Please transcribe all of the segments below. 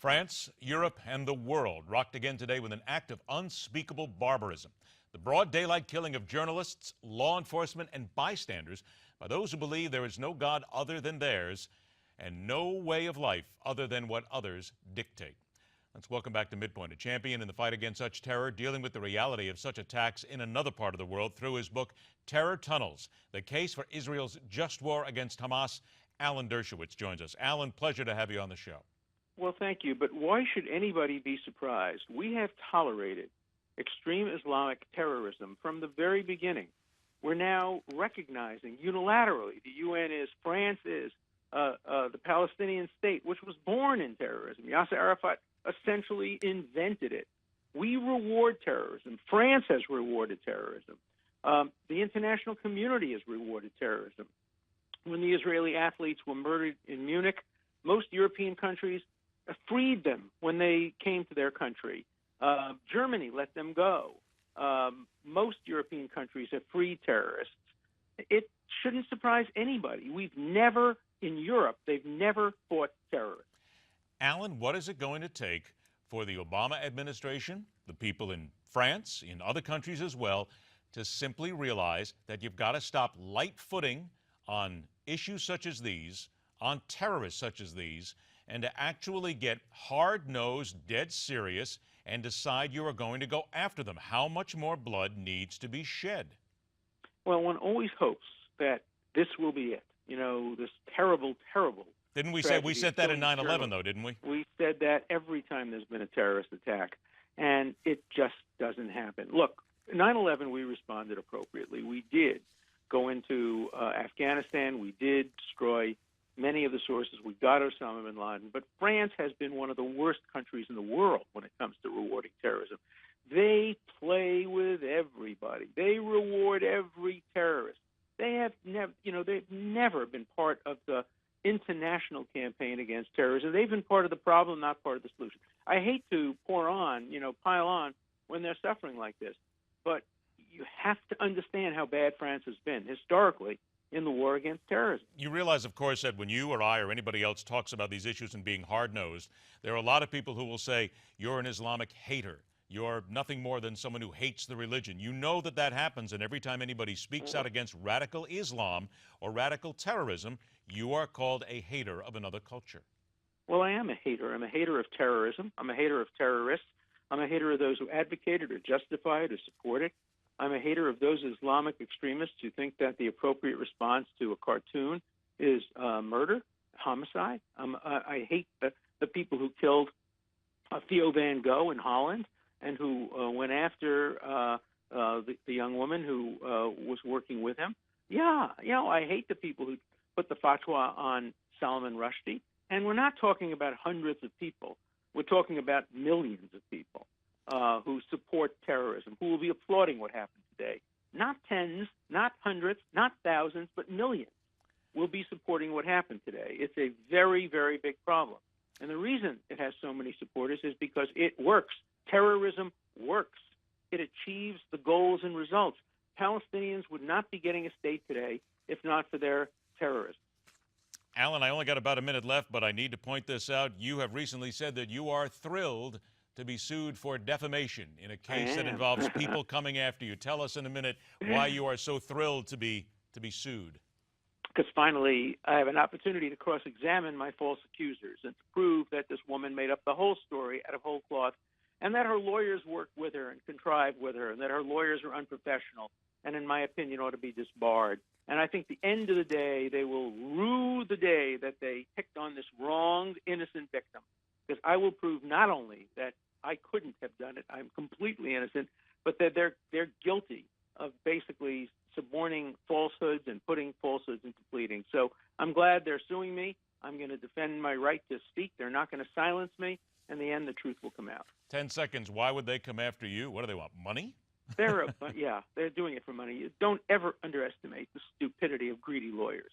France, Europe, and the world rocked again today with an act of unspeakable barbarism. The broad daylight killing of journalists, law enforcement, and bystanders by those who believe there is no God other than theirs and no way of life other than what others dictate. Let's welcome back to MidPoint, a champion in the fight against such terror, dealing with the reality of such attacks in another part of the world through his book, Terror Tunnels, the case for Israel's just war against Hamas. Alan Dershowitz joins us. Alan, pleasure to have you on the show. Well, thank you. But why should anybody be surprised? We have tolerated extreme Islamic terrorism from the very beginning. We're now recognizing unilaterally the UN is, France is, the Palestinian state, which was born in terrorism. Yasser Arafat essentially invented it. We reward terrorism. France has rewarded terrorism. The international community has rewarded terrorism. When the Israeli athletes were murdered in Munich, most European countries freed them when they came to their country. Germany let them go. Most European countries have freed terrorists. It shouldn't surprise anybody. We've never, in Europe, they've never fought terrorists. Alan, what is it going to take for the Obama administration, the people in France, in other countries as well, to simply realize that you've got to stop light-footing on issues such as these, on terrorists such as these, and to actually get hard-nosed, dead serious, and decide you are going to go after them? How much more blood needs to be shed? Well, one always hopes that this will be it. You know, this terrible, terrible Didn't we say, we said that in 9/11, though, didn't we? We said that every time there's been a terrorist attack, and it just doesn't happen. Look, 9/11, we responded appropriately. We did go into Afghanistan. We did destroy many of the sources. We got Osama bin Laden. But France has been one of the worst countries in the world when it comes to rewarding terrorism. They play with everybody. They reward every terrorist. They have never, they've never been part of the international campaign against terrorism. They've been part of the problem, not part of the solution. I hate to pile on when they're suffering like this, but you have to understand how bad France has been historically in the war against terrorism. You realize, of course, that when you or I or anybody else talks about these issues and being hard-nosed, there are a lot of people who will say, you're an Islamic hater. You're nothing more than someone who hates the religion. You know that that happens, and every time anybody speaks out against radical Islam or radical terrorism, you are called a hater of another culture. Well, I am a hater. I'm a hater of terrorism. I'm a hater of terrorists. I'm a hater of those who advocate it or justify it or support it. I'm a hater of those Islamic extremists who think that the appropriate response to a cartoon is murder, homicide. I hate the people who killed Theo van Gogh in Holland and who went after the young woman who was working with him. I hate the people who put the fatwa on Salman Rushdie. And we're not talking about hundreds of people. We're talking about millions of people who support terrorism, who will be applauding what happened today. Not tens, not hundreds, not thousands, but millions will be supporting what happened today. It's a very, very big problem. And the reason it has so many supporters is because it works. Terrorism works. It achieves the goals and results. Palestinians would not be getting a state today if not for their terrorists. Alan, I only got about a minute left, but I need to point this out. You have recently said that you are thrilled to be sued for defamation in a case that involves people coming after you. Tell us in a minute why you are so thrilled to be sued. Because finally, I have an opportunity to cross-examine my false accusers and to prove that this woman made up the whole story out of whole cloth, and that her lawyers worked with her and contrived with her, and that her lawyers are unprofessional, and in my opinion ought to be disbarred. And I think the end of the day, they will rue the day that they picked on this wronged, innocent victim. Because I will prove not only that I couldn't have done it, I'm completely innocent, but that they're guilty of basically suborning falsehoods and putting falsehoods into pleading. So I'm glad they're suing me. I'm going to defend my right to speak. They're not going to silence me. In the end, the truth will come out. 10 seconds. Why would they come after you? What do they want, money? They're doing it for money. Don't ever underestimate the stupidity of greedy lawyers.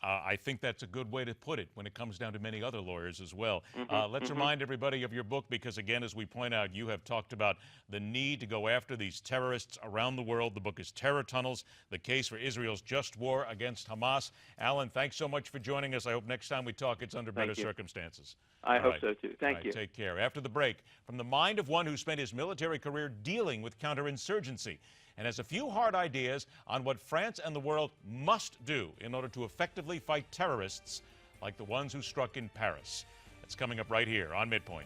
I think that's a good way to put it when it comes down to many other lawyers as well. Let's remind everybody of your book because, again, as we point out, you have talked about the need to go after these terrorists around the world. The book is Terror Tunnels, the case for Israel's just war against Hamas. Alan, thanks so much for joining us. I hope next time we talk it's under better circumstances. I hope so, too. Thank you. Take care. After the break, from the mind of one who spent his military career dealing with counterinsurgency and has a few hard ideas on what France and the world must do in order to effectively fight terrorists like the ones who struck in Paris. It's coming up right here on MidPoint.